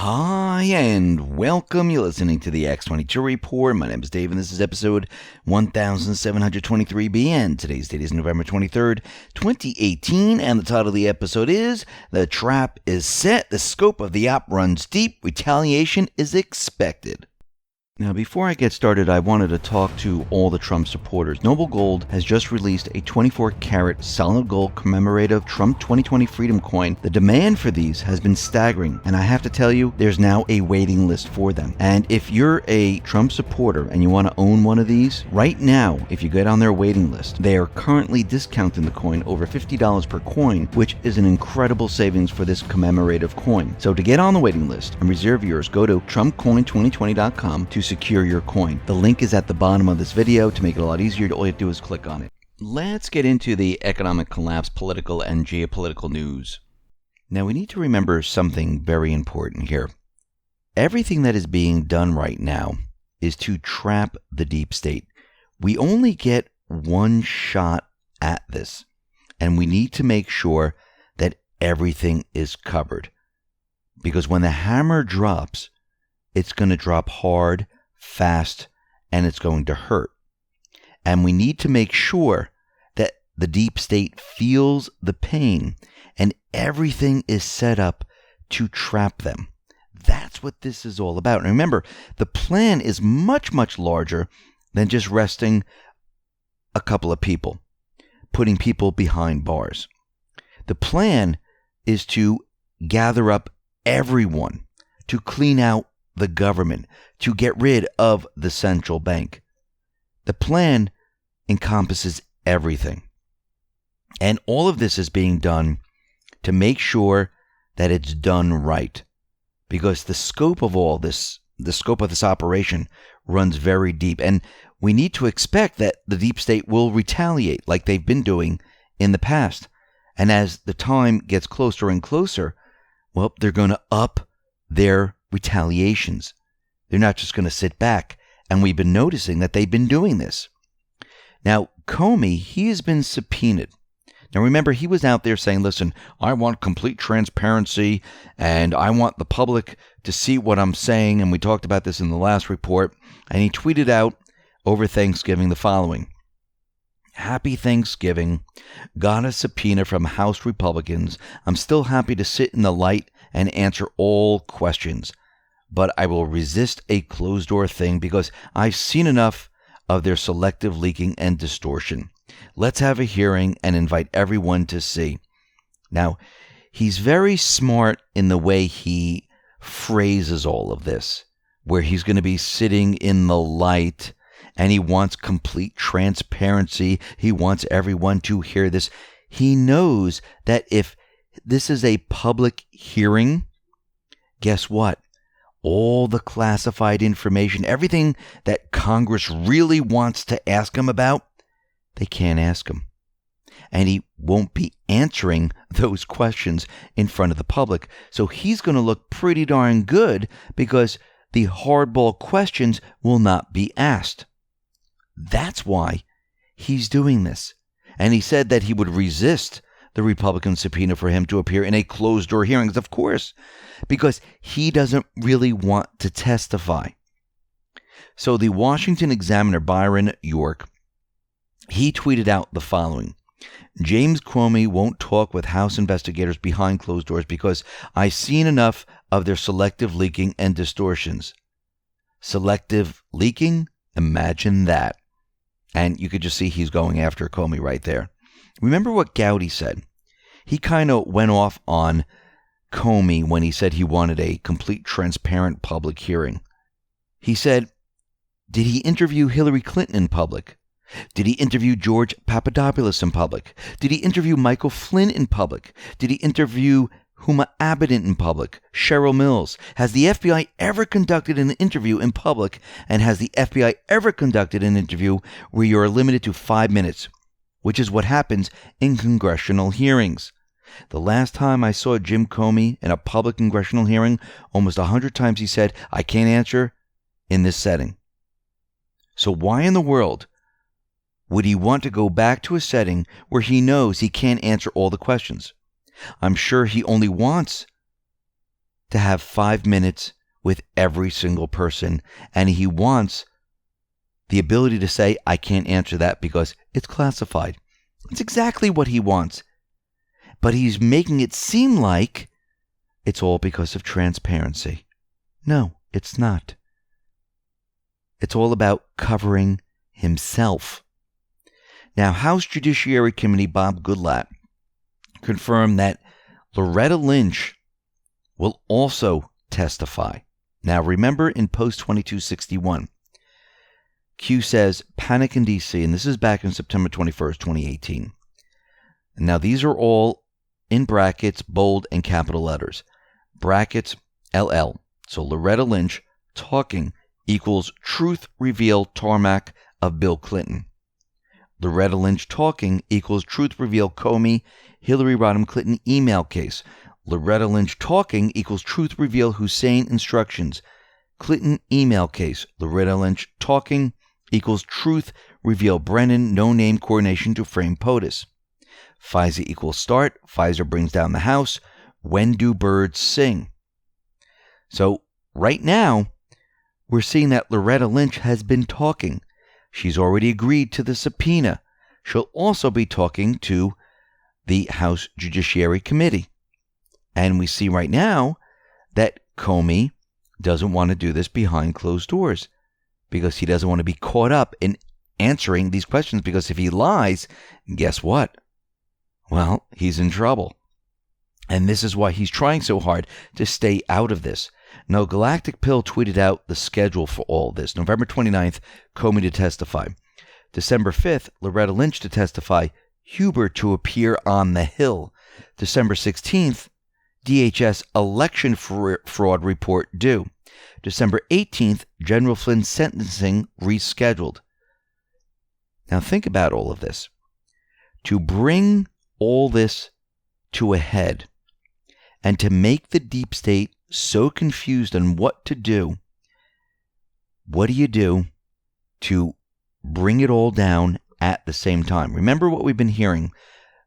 Hi, and welcome. You're listening to the X22 Report. My name is Dave, and this is episode 1723B, and today's date is November 23rd, 2018, and the title of the episode is The Trap is Set, the scope of the op runs deep, retaliation is expected. Now, before I get started, I wanted to talk to all the Trump supporters. Noble Gold has just released a 24-karat solid gold commemorative Trump 2020 Freedom Coin. The demand for these has been staggering, and I have to tell you, there's now a waiting list for them. And if you're a Trump supporter and you want to own one of these, right now, if you get on their waiting list, they are currently discounting the coin over $50 per coin, which is an incredible savings for this commemorative coin. So to get on the waiting list and reserve yours, go to TrumpCoin2020.com to secure your coin. The link is at the bottom of this video. To make it a lot easier, all you have to do is click on it. Let's get into the economic collapse, political and geopolitical news. Now, we need to remember something very important here. Everything that is being done right now is to trap the deep state. We only get one shot at this, and we need to make sure that everything is covered. Because when the hammer drops, it's going to drop hard, fast, and it's going to hurt. And we need to make sure that the deep state feels the pain and everything is set up to trap them. That's what this is all about. And remember, the plan is much, much larger than just arresting a couple of people, putting people behind bars. The plan is to gather up everyone, to clean out the government, to get rid of the central bank. The plan encompasses everything. And all of this is being done to make sure that it's done right. Because the scope of all this, the scope of this operation runs very deep. And we need to expect that the deep state will retaliate like they've been doing in the past. And as the time gets closer and closer, well, they're going to up their retaliations. They're not just going to sit back, and we've been noticing that they've been doing this. Now, Comey, he has been subpoenaed. Now, remember, he was out there saying, listen, I want complete transparency, and I want the public to see what I'm saying, and we talked about this in the last report, and he tweeted out over Thanksgiving the following: Happy Thanksgiving. Got a subpoena from House Republicans. I'm still happy to sit in the light and answer all questions. But I will resist a closed-door thing because I've seen enough of their selective leaking and distortion. Let's have a hearing and invite everyone to see. Now, he's very smart in the way he phrases all of this, where he's going to be sitting in the light and he wants complete transparency. He wants everyone to hear this. He knows that if this is a public hearing, guess what? All the classified information, everything that Congress really wants to ask him about, they can't ask him. And he won't be answering those questions in front of the public. So he's going to look pretty darn good because the hardball questions will not be asked. That's why he's doing this. And he said that he would resist the Republican subpoena for him to appear in a closed-door hearings, of course, because he doesn't really want to testify. So the Washington Examiner, Byron York, he tweeted out the following: James Comey won't talk with House investigators behind closed doors because I've seen enough of their selective leaking and distortions. Selective leaking? Imagine that. And you could just see he's going after Comey right there. Remember what Gowdy said? He kind of went off on Comey when he said he wanted a complete, transparent public hearing. He said, did he interview Hillary Clinton in public? Did he interview George Papadopoulos in public? Did he interview Michael Flynn in public? Did he interview Huma Abedin in public? Cheryl Mills? Has the FBI ever conducted an interview in public? And has the FBI ever conducted an interview where you are limited to 5 minutes? Which is what happens in congressional hearings. The last time I saw Jim Comey in a public congressional hearing, almost 100 times he said, I can't answer in this setting. So why in the world would he want to go back to a setting where he knows he can't answer all the questions? I'm sure he only wants to have 5 minutes with every single person, and he wants the ability to say, I can't answer that because it's classified. It's exactly what he wants. But he's making it seem like it's all because of transparency. No, it's not. It's all about covering himself. Now, House Judiciary Committee Bob Goodlatte confirmed that Loretta Lynch will also testify. Now, remember in Post 2261, Q says, panic in D.C., and this is back in September 21st, 2018. Now, these are all in brackets, bold, and capital letters. Brackets, LL. So Loretta Lynch talking equals truth reveal tarmac of Bill Clinton. Loretta Lynch talking equals truth reveal Comey, Hillary Rodham Clinton email case. Loretta Lynch talking equals truth reveal Hussein instructions, Clinton email case. Loretta Lynch talking equals truth reveal Brennan no-name coordination to frame POTUS. FISA equals start. Pfizer brings down the House. When do birds sing? So right now, we're seeing that Loretta Lynch has been talking. She's already agreed to the subpoena. She'll also be talking to the House Judiciary Committee. And we see right now that Comey doesn't want to do this behind closed doors because he doesn't want to be caught up in answering these questions, because if he lies, guess what? Well, he's in trouble. And this is why he's trying so hard to stay out of this. Now, Galactic Pill tweeted out the schedule for all this. November 29th, Comey to testify. December 5th, Loretta Lynch to testify. Huber to appear on the Hill. December 16th, DHS election fraud report due. December 18th, General Flynn's sentencing rescheduled. Now think about all of this. To bring all this to a head and to make the deep state so confused on what to do, what do you do to bring it all down at the same time? Remember what we've been hearing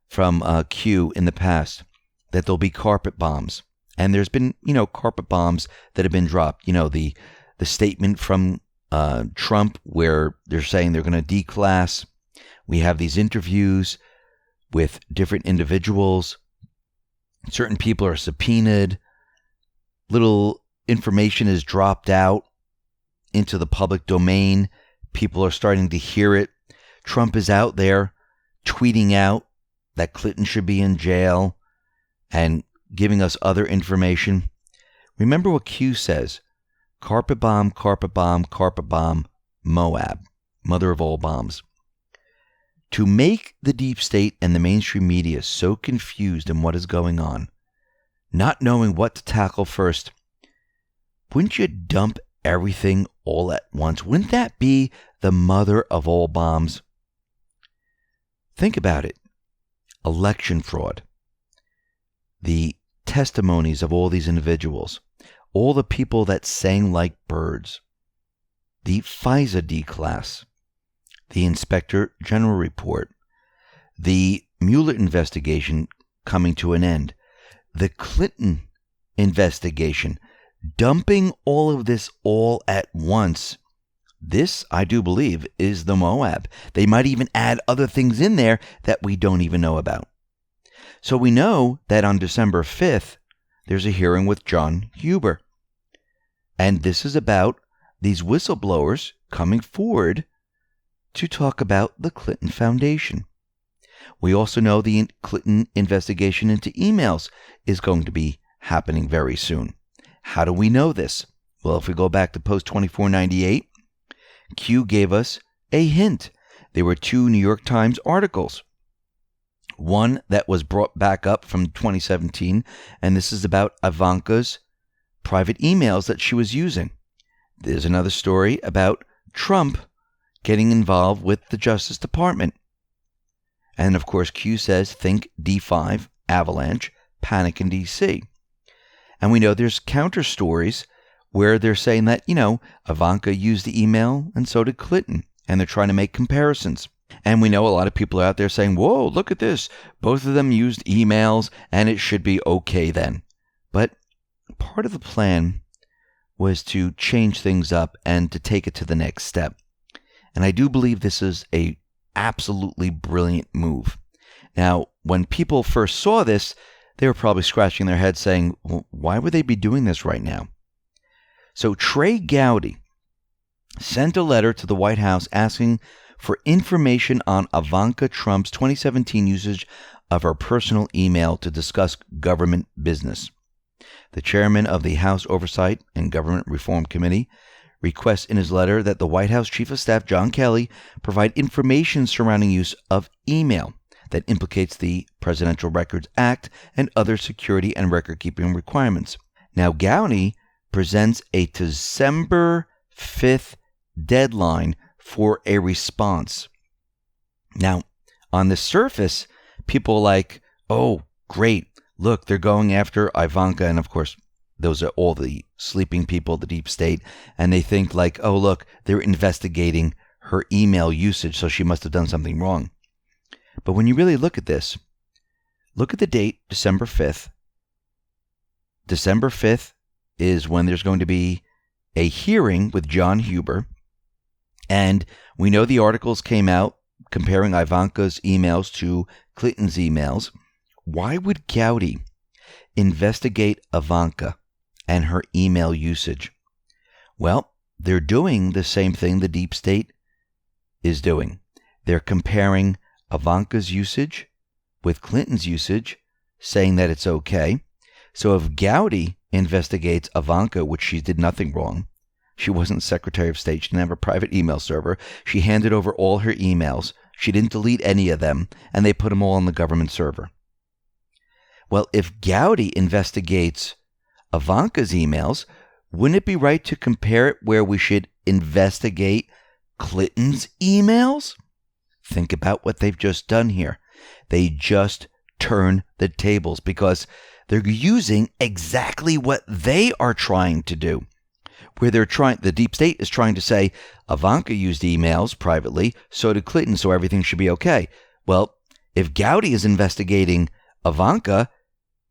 from Q in the past, that there'll be carpet bombs. And there's been, carpet bombs that have been dropped. The statement from Trump where they're saying they're going to declass. We have these interviews with different individuals. Certain people are subpoenaed. Little information is dropped out into the public domain. People are starting to hear it. Trump is out there tweeting out that Clinton should be in jail and giving us other information. Remember what Q says. Carpet bomb, carpet bomb, carpet bomb, Moab, mother of all bombs. To make the deep state and the mainstream media so confused in what is going on, not knowing what to tackle first, wouldn't you dump everything all at once? Wouldn't that be the mother of all bombs? Think about it. Election fraud. The testimonies of all these individuals, all the people that sang like birds, the FISA declass, the Inspector General report, the Mueller investigation coming to an end, the Clinton investigation, dumping all of this all at once. This, I do believe, is the Moab. They might even add other things in there that we don't even know about. So we know that on December 5th, there's a hearing with John Huber. And this is about these whistleblowers coming forward to talk about the Clinton Foundation. We also know the Clinton investigation into emails is going to be happening very soon. How do we know this? Well, if we go back to Post 2498, Q gave us a hint. There were 2 New York Times articles. One that was brought back up from 2017, and this is about Ivanka's private emails that she was using. There's another story about Trump getting involved with the Justice Department. And of course, Q says, think D5, avalanche, panic in D.C. And we know there's counter stories where they're saying that, Ivanka used the email and so did Clinton. And they're trying to make comparisons. And we know a lot of people are out there saying, whoa, look at this. Both of them used emails and it should be okay then. But part of the plan was to change things up and to take it to the next step. And I do believe this is a absolutely brilliant move. Now, when people first saw this, they were probably scratching their heads saying, well, why would they be doing this right now? So Trey Gowdy sent a letter to the White House asking for information on Ivanka Trump's 2017 usage of her personal email to discuss government business. The chairman of the House Oversight and Government Reform Committee requests in his letter that the White House Chief of Staff John Kelly provide information surrounding use of email that implicates the Presidential Records Act and other security and record-keeping requirements. Now, Gowdy presents a December 5th deadline for a response. Now, on the surface, people are like, oh, great, look, they're going after Ivanka, and of course, those are all the sleeping people, the deep state, and they think like, oh, look, they're investigating her email usage, so she must have done something wrong. But when you really look at this, look at the date, December 5th. December 5th is when there's going to be a hearing with John Huber, and we know the articles came out comparing Ivanka's emails to Clinton's emails. Why would Gowdy investigate Ivanka and her email usage? Well, they're doing the same thing the deep state is doing. They're comparing Ivanka's usage with Clinton's usage, saying that it's okay. So if Gowdy investigates Ivanka, which she did nothing wrong, she wasn't Secretary of State, she didn't have a private email server, she handed over all her emails, she didn't delete any of them, and they put them all on the government server. Well, if Gowdy investigates Ivanka's emails, wouldn't it be right to compare it where we should investigate Clinton's emails? Think about what they've just done here. They just turn the tables because they're using exactly what they are trying to do. Where the deep state is trying to say Ivanka used emails privately, so did Clinton, so everything should be okay. Well, if Gowdy is investigating Ivanka,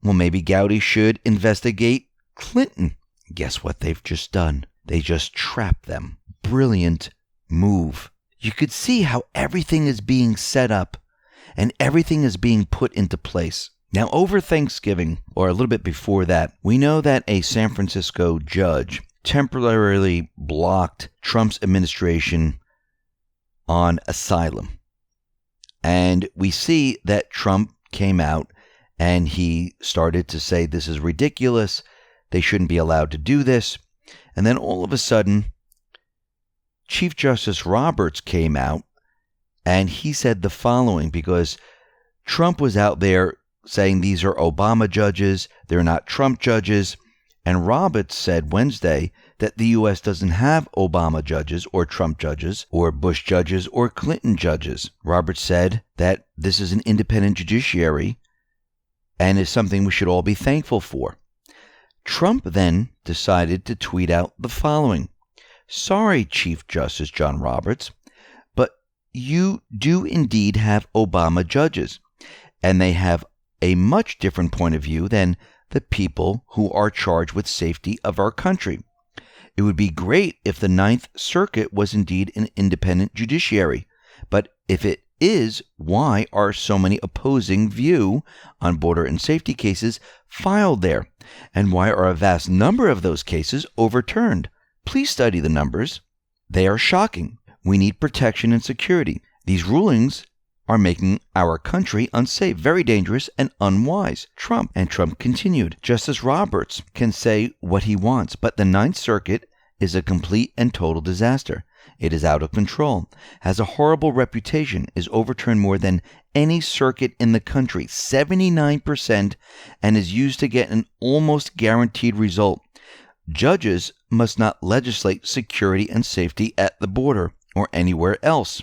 well, maybe Gowdy should investigate Clinton. Guess what they've just done? They just trapped them. Brilliant move. You could see how everything is being set up and everything is being put into place. Now, over Thanksgiving, or a little bit before that, we know that a San Francisco judge temporarily blocked Trump's administration on asylum. And we see that Trump came out and he started to say this is ridiculous, they shouldn't be allowed to do this. And then all of a sudden, Chief Justice Roberts came out and he said the following, because Trump was out there saying these are Obama judges, they're not Trump judges. And Roberts said Wednesday that the U.S. doesn't have Obama judges or Trump judges or Bush judges or Clinton judges. Roberts said that this is an independent judiciary and is something we should all be thankful for. Trump then decided to tweet out the following. Sorry, Chief Justice John Roberts, but you do indeed have Obama judges, and they have a much different point of view than the people who are charged with safety of our country. It would be great if the Ninth Circuit was indeed an independent judiciary, but if it is, why are so many opposing view on border and safety cases filed there? And why are a vast number of those cases overturned? Please study the numbers. They are shocking. We need protection and security. These rulings are making our country unsafe, very dangerous, and unwise. Trump continued. Justice Roberts can say what he wants, but the Ninth Circuit is a complete and total disaster. It is out of control, has a horrible reputation, is overturned more than any circuit in the country, 79%, and is used to get an almost guaranteed result. Judges must not legislate security and safety at the border or anywhere else.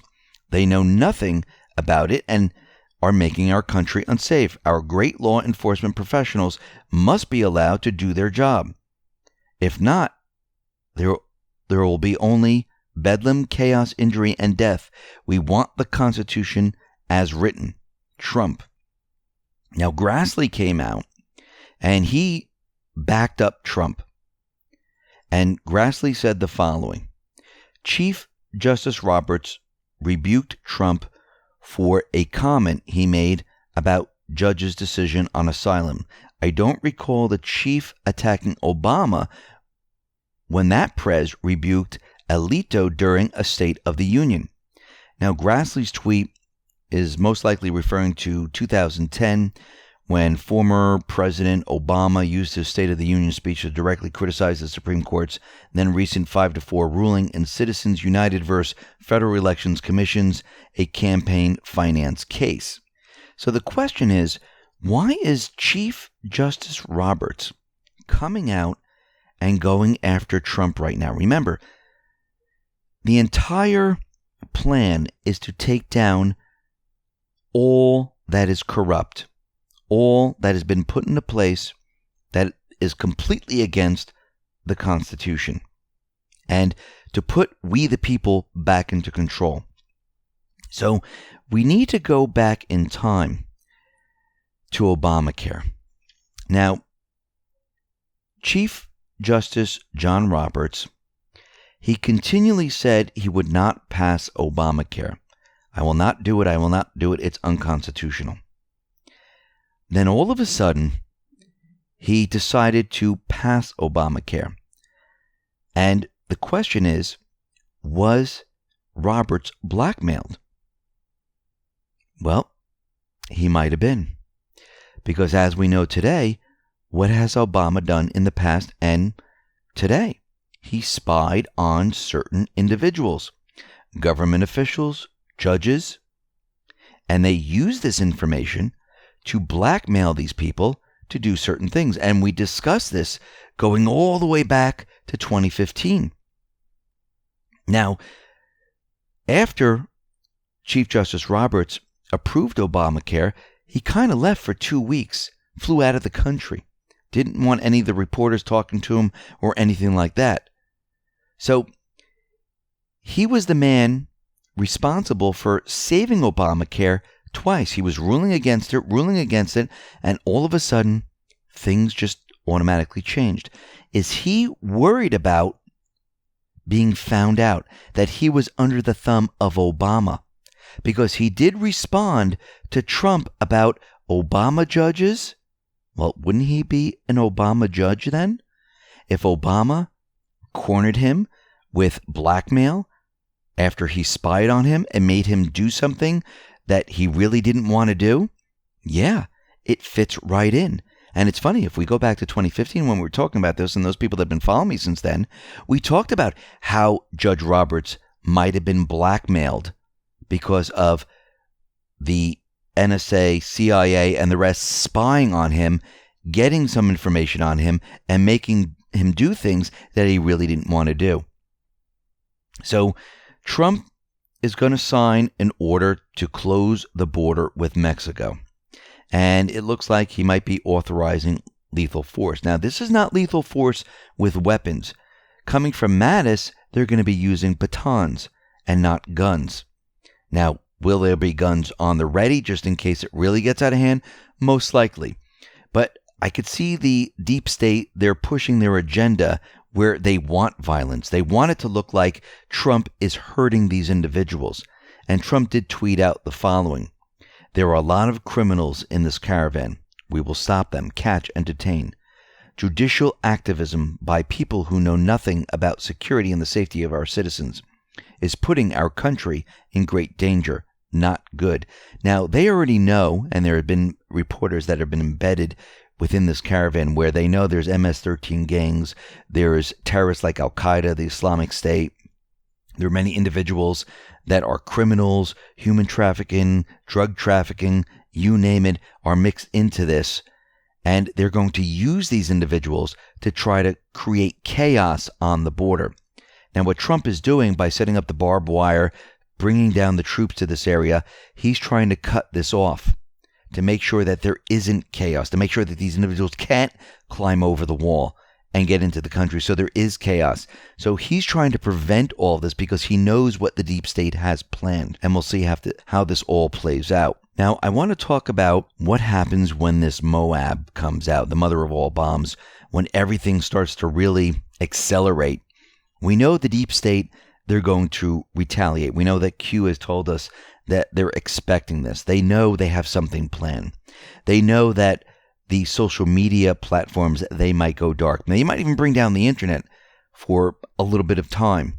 They know nothing about it and are making our country unsafe. Our great law enforcement professionals must be allowed to do their job. If not, there will be only bedlam, chaos, injury, and death. We want the Constitution as written. Trump. Now, Grassley came out and he backed up Trump. And Grassley said the following: Chief Justice Roberts rebuked Trump for a comment he made about judge's decision on asylum. I don't recall the chief attacking Obama when that prez rebuked Alito during a State of the Union. Now, Grassley's tweet is most likely referring to 2010, when former President Obama used his State of the Union speech to directly criticize the Supreme Court's then recent 5-4 ruling in Citizens United versus Federal Elections Commission's a campaign finance case. So the question is, why is Chief Justice Roberts coming out and going after Trump right now? Remember, the entire plan is to take down all that is corrupt, all that has been put into place that is completely against the Constitution, and to put we the people back into control. So we need to go back in time to Obamacare. Now, Chief Justice John Roberts, he continually said he would not pass Obamacare. I will not do it. I will not do it. It's unconstitutional. Then all of a sudden, he decided to pass Obamacare. And the question is, was Roberts blackmailed? Well, he might have been. Because as we know today, what has Obama done in the past and today? He spied on certain individuals, government officials, judges, and they used this information to blackmail these people to do certain things. And we discussed this going all the way back to 2015. Now, after Chief Justice Roberts approved Obamacare, he kind of left for 2 weeks, flew out of the country, didn't want any of the reporters talking to him or anything like that. So he was the man responsible for saving Obamacare twice. He was ruling against it, and all of a sudden, things just automatically changed. Is he worried about being found out that he was under the thumb of Obama? Because he did respond to Trump about Obama judges. Well, wouldn't he be an Obama judge then? If Obama cornered him with blackmail after he spied on him and made him do something that he really didn't want to do, yeah, it fits right in. And it's funny, if we go back to 2015 when we were talking about this, and those people that have been following me since then, we talked about how Judge Roberts might have been blackmailed because of the NSA, CIA, and the rest spying on him, getting some information on him, and making him do things that he really didn't want to do. So Trump is going to sign an order to close the border with Mexico. And it looks like he might be authorizing lethal force. Now, this is not lethal force with weapons. Coming from Mattis, they're going to be using batons and not guns. Now, will there be guns on the ready just in case it really gets out of hand? Most likely. But I could see the deep state, they're pushing their agenda where they want violence. They want it to look like Trump is hurting these individuals. And Trump did tweet out the following: "There are a lot of criminals in this caravan. We will stop them, catch, and detain. Judicial activism by people who know nothing about security and the safety of our citizens is putting our country in great danger. Not good." Now, they already know, and there have been reporters that have been embedded within this caravan where they know there's MS-13 gangs, there's terrorists like Al-Qaeda, the Islamic State. There are many individuals that are criminals, human trafficking, drug trafficking, you name it, are mixed into this. And they're going to use these individuals to try to create chaos on the border. Now, what Trump is doing by setting up the barbed wire, bringing down the troops to this area, he's trying to cut this off to make sure that there isn't chaos, to make sure that these individuals can't climb over the wall and get into the country. So there is chaos. So he's trying to prevent all of this because he knows what the deep state has planned. And we'll see how this all plays out. Now, I want to talk about what happens when this Moab comes out, the mother of all bombs, when everything starts to really accelerate. We know the deep state, they're going to retaliate. We know that Q has told us that they're expecting this. They know they have something planned. They know that the social media platforms, they might go dark. They might even bring down the internet for a little bit of time.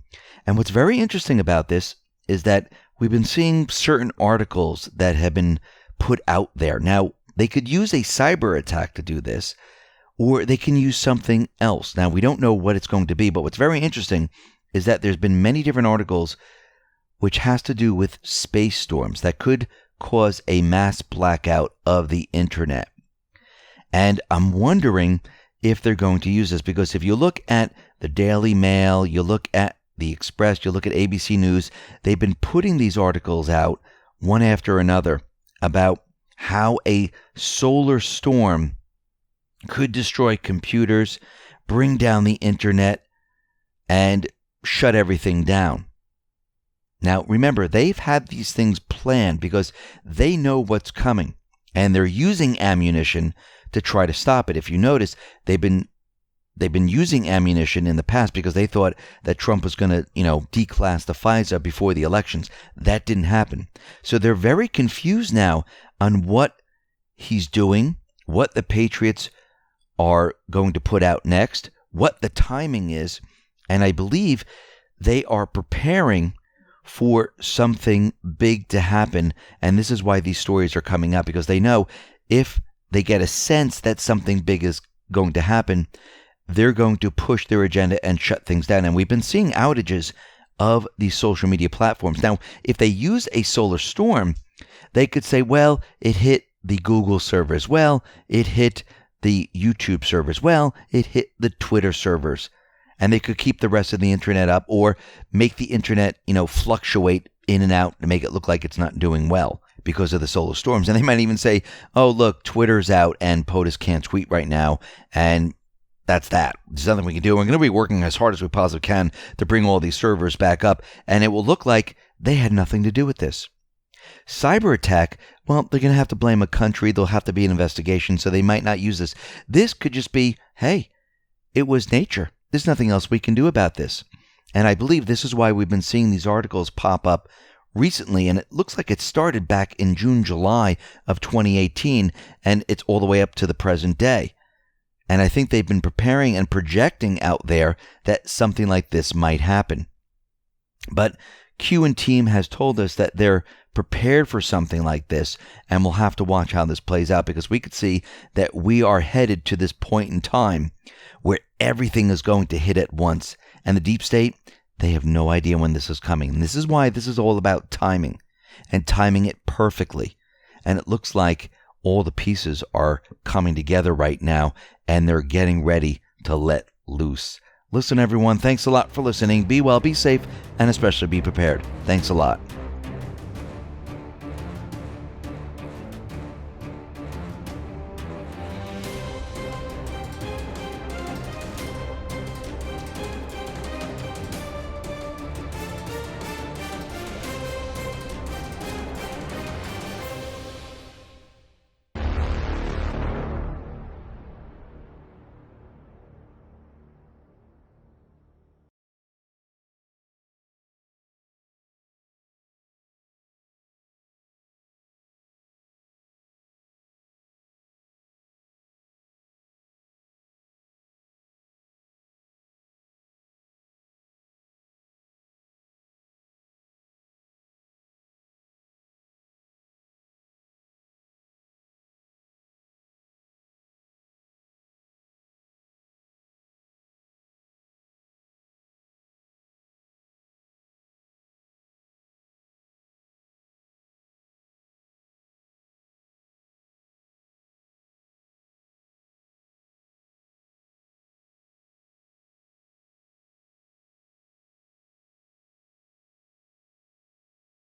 And what's very interesting about this is that we've been seeing certain articles that have been put out there. Now, they could use a cyber attack to do this, or they can use something else. Now, we don't know what it's going to be, but what's very interesting is that there's been many different articles which has to do with space storms that could cause a mass blackout of the internet. And I'm wondering if they're going to use this, because if you look at the Daily Mail, you look at the Express, you look at ABC News, they've been putting these articles out one after another about how a solar storm could destroy computers, bring down the internet, and shut everything down. Now, remember, they've had these things planned because they know what's coming, and they're using ammunition to try to stop it. If you notice, they've been using ammunition in the past because they thought that Trump was going to, declassify FISA before the elections. That didn't happen. So they're very confused now on what he's doing, what the Patriots are going to put out next, what the timing is, and I believe they are preparing for something big to happen. And this is why these stories are coming up, because they know if they get a sense that something big is going to happen, they're going to push their agenda and shut things down. And we've been seeing outages of these social media platforms. Now, if they use a solar storm, they could say, well, it hit the Google servers. Well, it hit the YouTube servers. Well, it hit the Twitter servers. And they could keep the rest of the internet up, or make the internet, fluctuate in and out to make it look like it's not doing well because of the solar storms. And they might even say, oh, look, Twitter's out and POTUS can't tweet right now. And that's that. There's nothing we can do. We're going to be working as hard as we possibly can to bring all these servers back up. And it will look like they had nothing to do with this. Cyber attack, well, they're going to have to blame a country. There'll have to be an investigation, so they might not use this. This could just be, hey, it was nature. There's nothing else we can do about this. And I believe this is why we've been seeing these articles pop up recently. And it looks like it started back in June, July of 2018, and it's all the way up to the present day. And I think they've been preparing and projecting out there that something like this might happen. But Q and team has told us that they're prepared for something like this, and we'll have to watch how this plays out, because we could see that we are headed to this point in time where everything is going to hit at once. And the deep state, they have no idea when this is coming. And this is why this is all about timing, and timing it perfectly. And it looks like all the pieces are coming together right now, and they're getting ready to let loose. Listen, everyone, thanks a lot for listening. Be well, be safe, and especially be prepared. Thanks a lot.